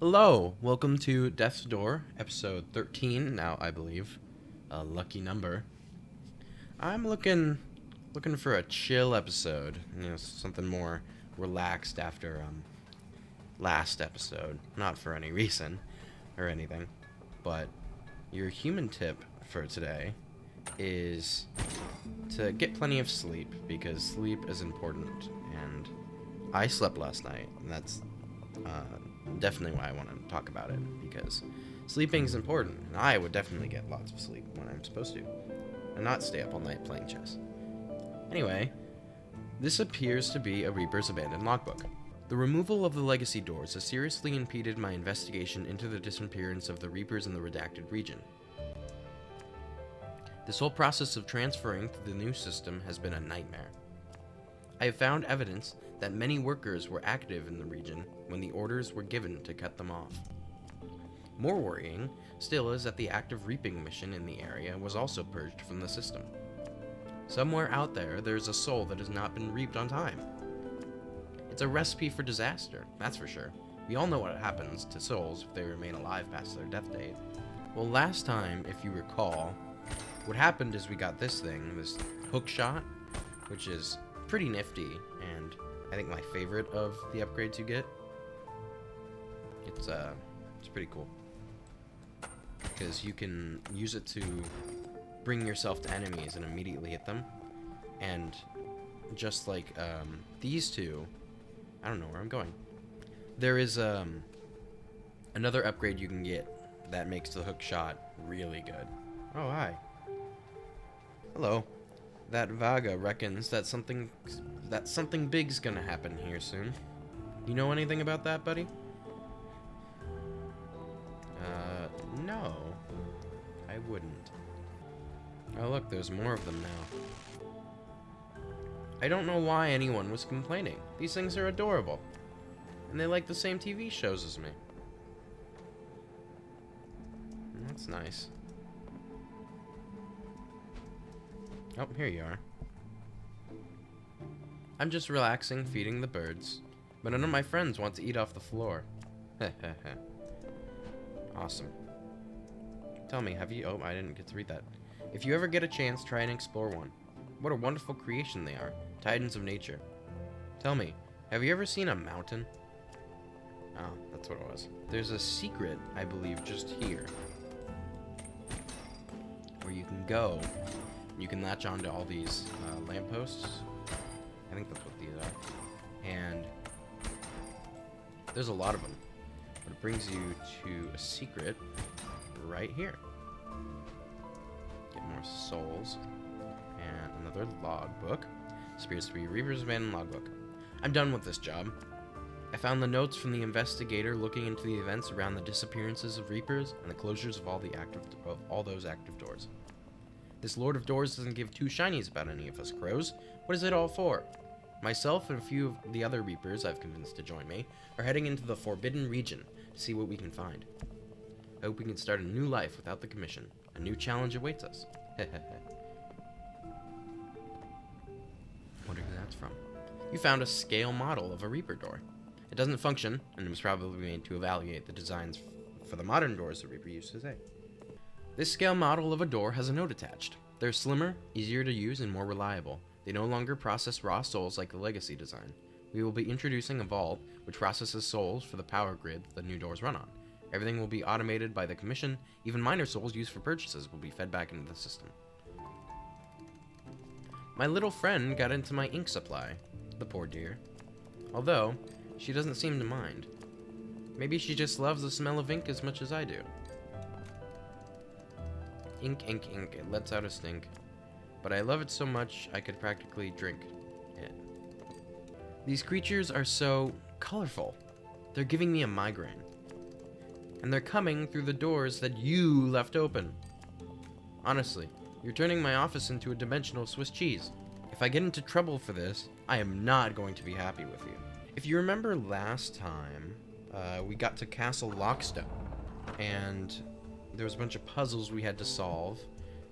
Hello, welcome to Death's Door, episode 13. Now, I believe, a lucky number. I'm looking for a chill episode. Something more relaxed after last episode. Not for any reason or anything, but your human tip for today is to get plenty of sleep, because sleep is important. And I slept last night, and that's definitely why I want to talk about it, because sleeping is important, and I would definitely get lots of sleep when I'm supposed to, and not stay up all night playing chess. Anyway, this appears to be a Reaper's abandoned logbook. The removal of the legacy doors has seriously impeded my investigation into the disappearance of the Reapers in the redacted region. This whole process of transferring to the new system has been a nightmare. I have found evidence that many workers were active in the region when the orders were given to cut them off. More worrying still is that the active reaping mission in the area was also purged from the system. Somewhere out there's a soul that has not been reaped on time. It's a recipe for disaster, that's for sure. We all know what happens to souls if they remain alive past their death date. Well, last time, if you recall, what happened is we got this thing, this hookshot, which is pretty nifty, and I think my favorite of the upgrades you get. It's pretty cool, because you can use it to bring yourself to enemies and immediately hit them. And just like these two, I don't know where I'm going. There is another upgrade you can get that makes the hook shot really good. Oh, hi. Hello. That Vaga reckons that something big's gonna happen here soon. You know anything about that, buddy? No. I wouldn't. Oh, look, there's more of them now. I don't know why anyone was complaining. These things are adorable. And they like the same TV shows as me. That's nice. Oh, here you are. I'm just relaxing, feeding the birds, but none of my friends want to eat off the floor. Awesome. Tell me, have you... Oh, I didn't get to read that. If you ever get a chance, try and explore one. What a wonderful creation they are. Titans of nature. Tell me, have you ever seen a mountain? Oh, that's what it was. There's a secret, I believe, just here, where you can go. You can latch onto all these lampposts. I think that's what these are. And there's a lot of them. But it brings you to a secret right here. Get more souls. And another logbook. This appears to be Reaper's abandoned logbook. I'm done with this job. I found the notes from the investigator looking into the events around the disappearances of Reapers and the closures of all those active doors. This Lord of Doors doesn't give two shinies about any of us crows. What is it all for? Myself and a few of the other Reapers I've convinced to join me are heading into the Forbidden Region to see what we can find. I hope we can start a new life without the Commission. A new challenge awaits us. Wonder who that's from. You found a scale model of a Reaper door. It doesn't function, and it was probably made to evaluate the designs for the modern doors the Reaper used today. This scale model of a door has a note attached. They're slimmer, easier to use, and more reliable. They no longer process raw souls like the legacy design. We will be introducing a vault which processes souls for the power grid the new doors run on. Everything will be automated by the Commission. Even minor souls used for purchases will be fed back into the system. My little friend got into my ink supply, the poor dear. Although, she doesn't seem to mind. Maybe she just loves the smell of ink as much as I do. Ink, ink, ink. It lets out a stink. But I love it so much I could practically drink it. These creatures are so colorful. They're giving me a migraine. And they're coming through the doors that you left open. Honestly, you're turning my office into a dimensional Swiss cheese. If I get into trouble for this, I am not going to be happy with you. If you remember last time, we got to Castle Lockstone, and there was a bunch of puzzles we had to solve,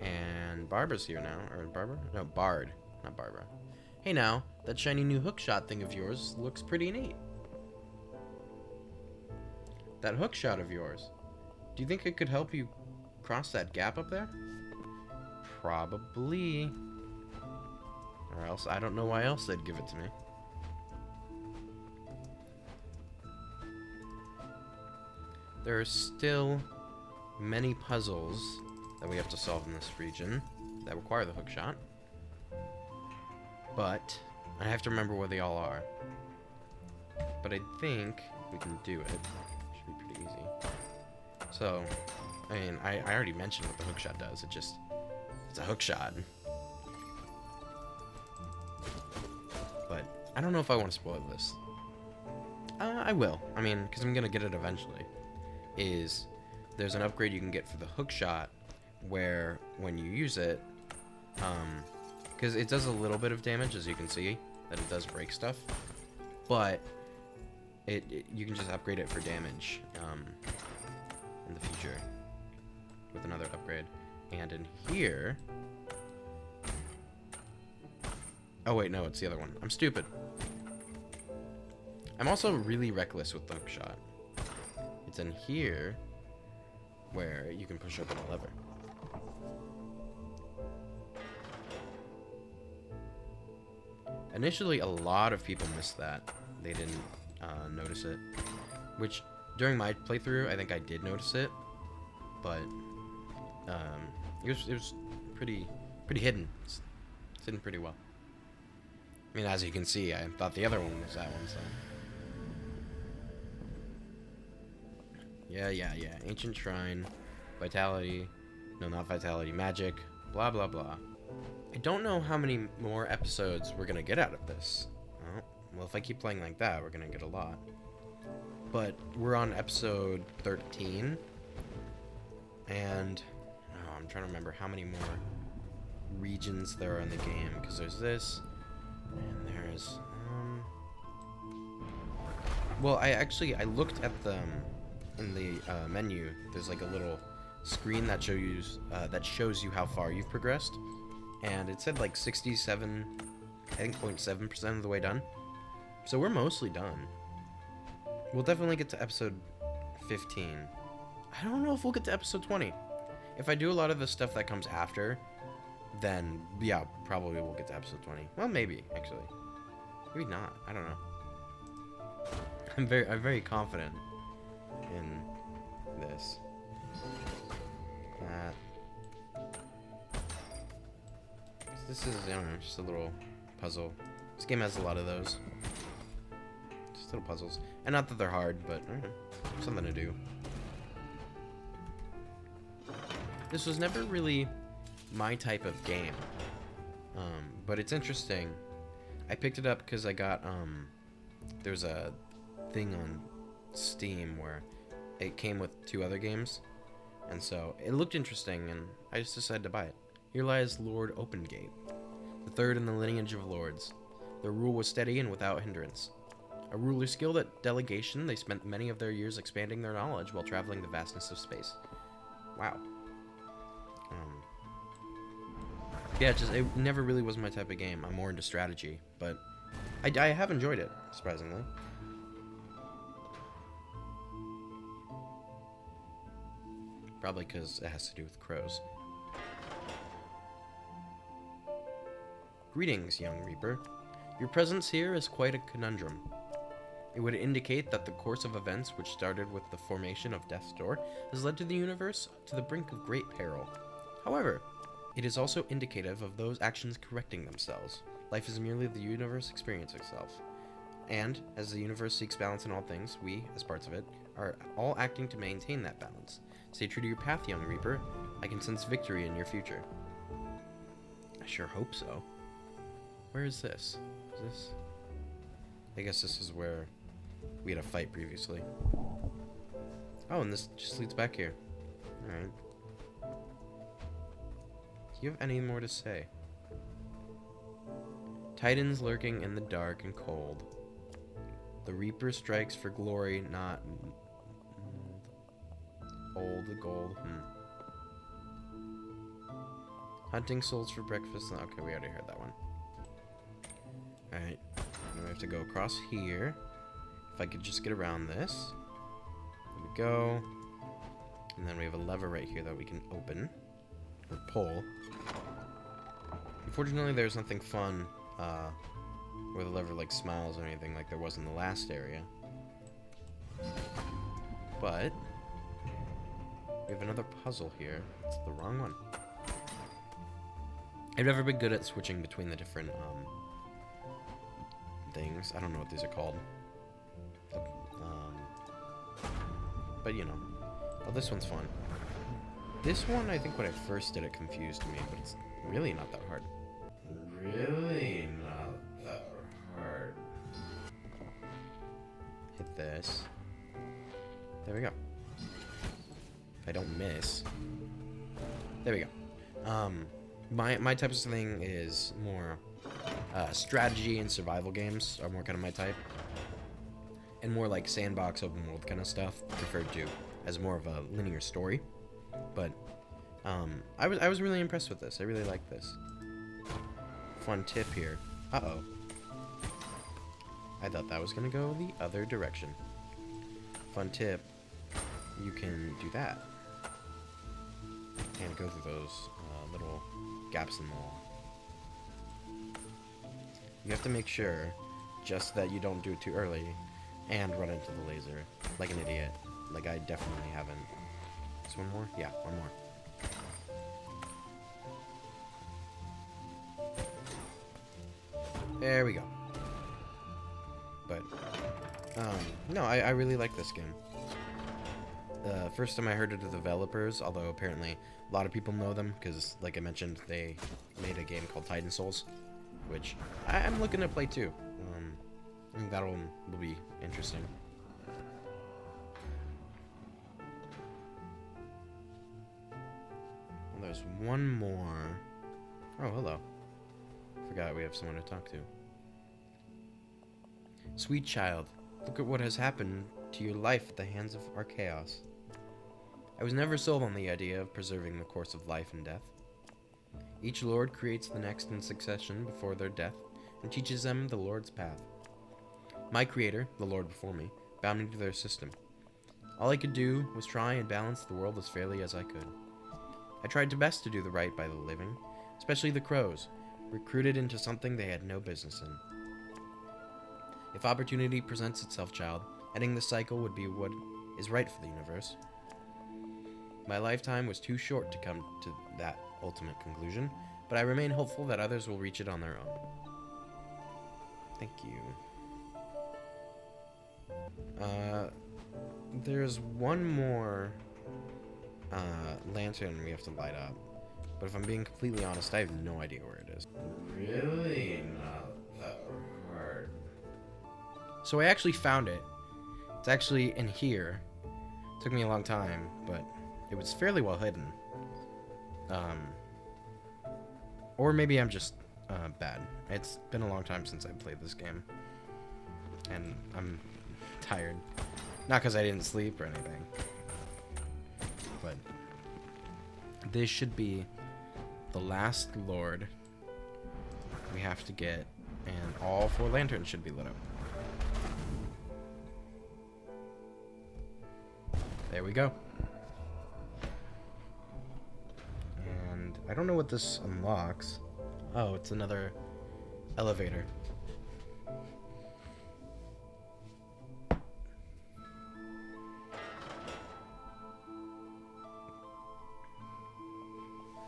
and Barbara's here now. Or Barbara? No, Bard, not Barbara. Hey now, that shiny new hookshot thing of yours looks pretty neat. that hook shot of yours. Do you think it could help you cross that gap up there? Probably. Or else, I don't know why else they'd give it to me. There are still many puzzles that we have to solve in this region that require the hook shot. But I have to remember where they all are. But I think we can do it. Should be pretty easy. So, I mean, I already mentioned what the hook shot does. It's a hook shot. But I don't know if I want to spoil this. I will. I mean, because I'm going to get it eventually. There's an upgrade you can get for the hook shot where when you use it, because it does a little bit of damage, as you can see, that it does break stuff, but you can just upgrade it for damage in the future with another upgrade. And in here, oh wait, no, it's the other one. I'm stupid. I'm also really reckless with the hook shot. It's in here where you can push open a lever. Initially, a lot of people missed that. They didn't notice it. Which, during my playthrough, I think I did notice it. But, it was pretty hidden. It's hidden pretty well. I mean, as you can see, I thought the other one was that one, so... Yeah. Ancient Shrine, Vitality, no, not Vitality, Magic, blah, blah, blah. I don't know how many more episodes we're going to get out of this. Oh, well, if I keep playing like that, we're going to get a lot. But we're on episode 13, and I'm trying to remember how many more regions there are in the game, because there's this, and there's, well, I looked at them in the menu. There's like a little screen that shows you how far you've progressed, and it said like 67, I think 0.7% of the way done. So we're mostly done. We'll definitely get to episode 15. I don't know if we'll get to episode 20. If I do a lot of the stuff that comes after, then yeah, probably we'll get to episode 20. Well, maybe actually, maybe not. I don't know. I'm very confident in this. This is, I don't know, just a little puzzle. This game has a lot of those. Just little puzzles. And not that they're hard, but I don't know, something to do. This was never really my type of game. But it's interesting. I picked it up because I got, there's a thing on Steam where it came with 2 other games, and so it looked interesting, and I just decided to buy it. Here lies Lord Opengate, the third in the lineage of lords. Their rule was steady and without hindrance. A ruler skilled at delegation, they spent many of their years expanding their knowledge while traveling the vastness of space. Wow. Yeah, it never really was my type of game. I'm more into strategy, but I have enjoyed it, surprisingly. Probably because it has to do with crows. Greetings, young Reaper. Your presence here is quite a conundrum. It would indicate that the course of events which started with the formation of Death's Door has led to the universe to the brink of great peril. However, it is also indicative of those actions correcting themselves. Life is merely the universe experiencing itself. And, as the universe seeks balance in all things, we, as parts of it, are all acting to maintain that balance. Stay true to your path, young Reaper. I can sense victory in your future. I sure hope so. Where is this? Is this? I guess this is where we had a fight previously. Oh, and this just leads back here. Alright. Do you have any more to say? Titans lurking in the dark and cold. The Reaper strikes for glory, not old gold. Hunting souls for breakfast. Okay, we already heard that one. Alright. Now we have to go across here. If I could just get around this, it would go. And then we have a lever right here that we can open or pull. Unfortunately, there's nothing fun where the lever like smiles or anything like there was in the last area. But we have another puzzle here. It's the wrong one. I've never been good at switching between the different things. I don't know what these are called. But you know. Oh, this one's fun. This one, I think when I first did it confused me, but it's really not that hard. Really not that hard. Hit this. There we go. If I don't miss. There we go. My type of thing is more strategy and survival games are more kind of my type. And more like sandbox open world kind of stuff preferred to as more of a linear story. But I was really impressed with this. I really like this. Fun tip here. Uh-oh. I thought that was gonna go the other direction. Fun tip. You can do that. And go through those little gaps in the wall. You have to make sure just that you don't do it too early and run into the laser like an idiot. Like I definitely haven't. Is one more? Yeah, one more. There we go. But, no, I really like this game. First time I heard of the developers, although apparently a lot of people know them, because, like I mentioned, they made a game called Titan Souls, which I'm looking to play too. I think that one will be interesting. Well, there's one more. Oh, hello. Forgot we have someone to talk to. Sweet child, look at what has happened to your life at the hands of our chaos. I was never sold on the idea of preserving the course of life and death. Each lord creates the next in succession before their death and teaches them the Lord's path. My creator, the Lord before me, bound me to their system. All I could do was try and balance the world as fairly as I could. I tried to best to do the right by the living, especially the crows, recruited into something they had no business in. If opportunity presents itself, child, ending the cycle would be what is right for the universe. My lifetime was too short to come to that ultimate conclusion, but I remain hopeful that others will reach it on their own. Thank you. There's one more lantern we have to light up, but if I'm being completely honest, I have no idea where it is. Really not that hard. So I actually found it. It's actually in here. It took me a long time, but it was fairly well hidden. Or maybe I'm just bad. It's been a long time since I played this game, and I'm tired. Not because I didn't sleep or anything, but this should be the last lord we have to get, and all 4 lanterns should be lit up. There we go. And I don't know what this unlocks. Oh, it's another elevator.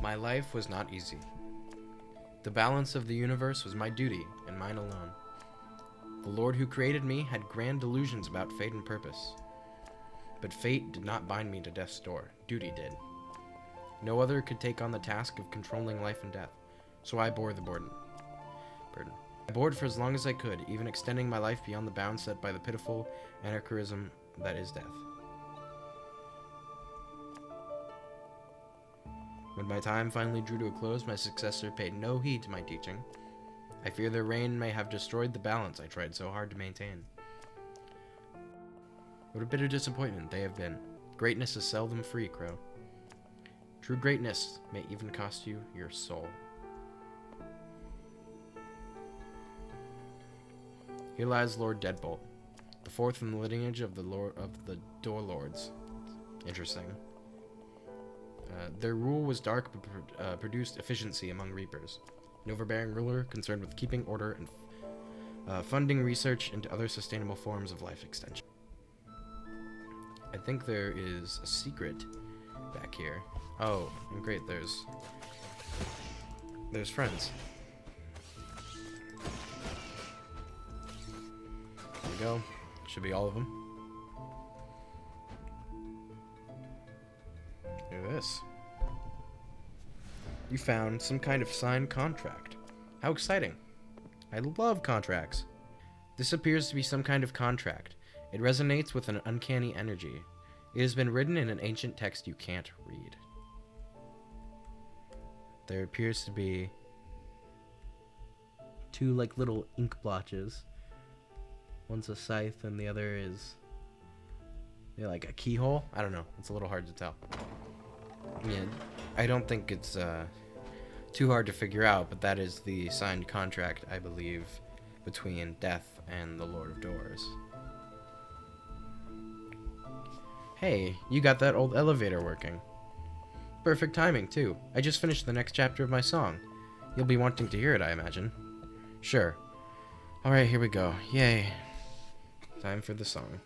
My life was not easy. The balance of the universe was my duty, and mine alone. The Lord who created me had grand delusions about fate and purpose. But fate did not bind me to death's door. Duty did. No other could take on the task of controlling life and death, so I bore the burden. I bore it for as long as I could, even extending my life beyond the bounds set by the pitiful anachronism that is death. When my time finally drew to a close, my successor paid no heed to my teaching. I fear their reign may have destroyed the balance I tried so hard to maintain. What a bitter disappointment they have been. Greatness is seldom free, Crow. True greatness may even cost you your soul. Here lies Lord Deadbolt, The fourth in the lineage of the Door Lords. Interesting. Their rule was dark but produced efficiency among reapers. An overbearing ruler concerned with keeping order and funding research into other sustainable forms of life extension. I think there is a secret back here. Oh, and great, there's friends. There we go. Should be all of them. Look at this. You found some kind of signed contract. How exciting. I love contracts. This appears to be some kind of contract. It resonates with an uncanny energy. It has been written in an ancient text you can't read. There appears to be two like little ink blotches. One's a scythe and the other is like a keyhole. I don't know. It's a little hard to tell. Yeah, I don't think it's too hard to figure out, but that is the signed contract, I believe, between Death and the Lord of Doors. Hey, you got that old elevator working. Perfect timing, too. I just finished the next chapter of my song. You'll be wanting to hear it, I imagine. Sure. Alright, here we go. Yay. Time for the song.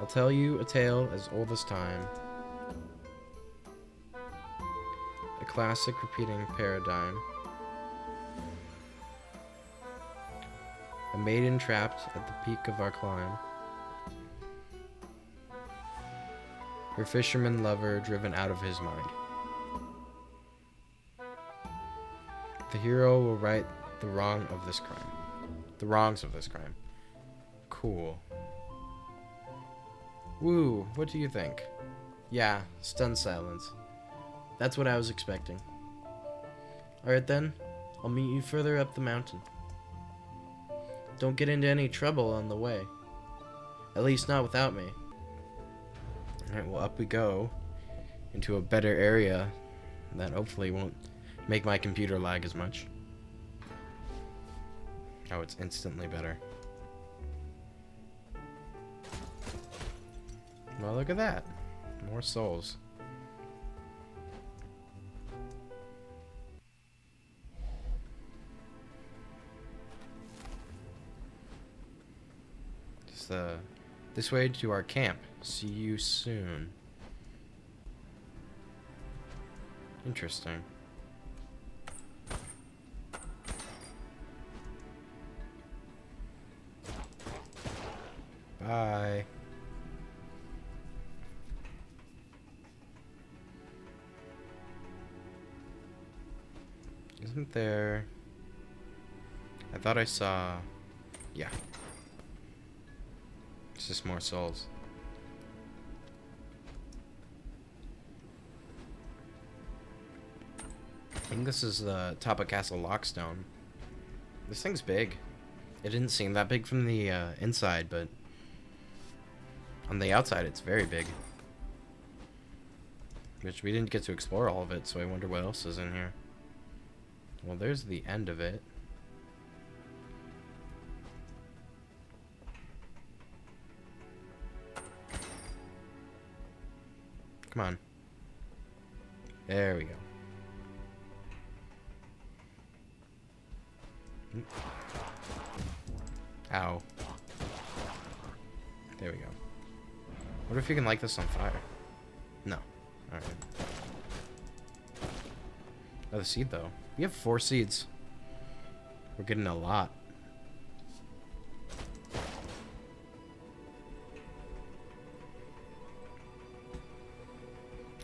I'll tell you a tale as old as time. A classic repeating paradigm. A maiden trapped at the peak of our climb. Her fisherman lover driven out of his mind. The hero will right the wrong of this crime. The wrongs of this crime. Cool. Woo, what do you think? Yeah, stunned silence. That's what I was expecting. Alright then, I'll meet you further up the mountain. Don't get into any trouble on the way. At least not without me. Alright, well up we go. Into a better area that hopefully won't make my computer lag as much. Oh, it's instantly better. Well, look at that. More souls. Just this way to our camp. See you soon. Interesting. Bye. Isn't there... I thought I saw... Yeah. It's just more souls. I think this is the top of Castle Lockstone. This thing's big. It didn't seem that big from the inside, but on the outside it's very big. Which we didn't get to explore all of it, so I wonder what else is in here. Well, there's the end of it. Come on. There we go. Ow. There we go. What if you can light this on fire? No. Alright. Another seed, though. We have 4 seeds. We're getting a lot.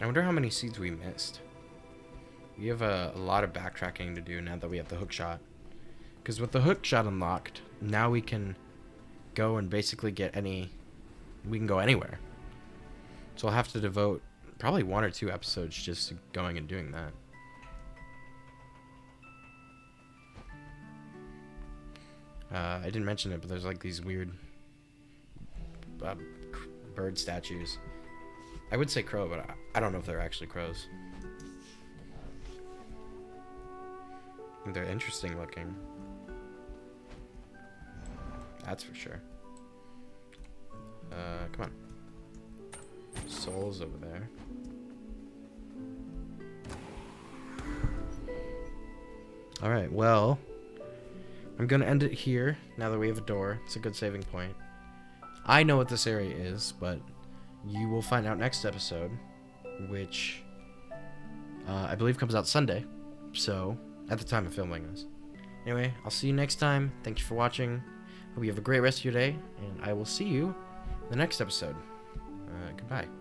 I wonder how many seeds we missed. We have a lot of backtracking to do now that we have the hookshot. Because with the hookshot unlocked, now we can go and basically get any... We can go anywhere. So I'll have to devote probably 1 or 2 episodes just to going and doing that. I didn't mention it, but there's like these weird bird statues. I would say crow, but I don't know if they're actually crows. They're interesting looking. That's for sure. Come on. Soul's over there. Alright, well, I'm gonna end it here now that we have a door. It's a good saving point. I know what this area is, but you will find out next episode, which I believe comes out Sunday. So, at the time of filming this. Anyway, I'll see you next time. Thank you for watching. Hope you have a great rest of your day, and I will see you in the next episode. Goodbye.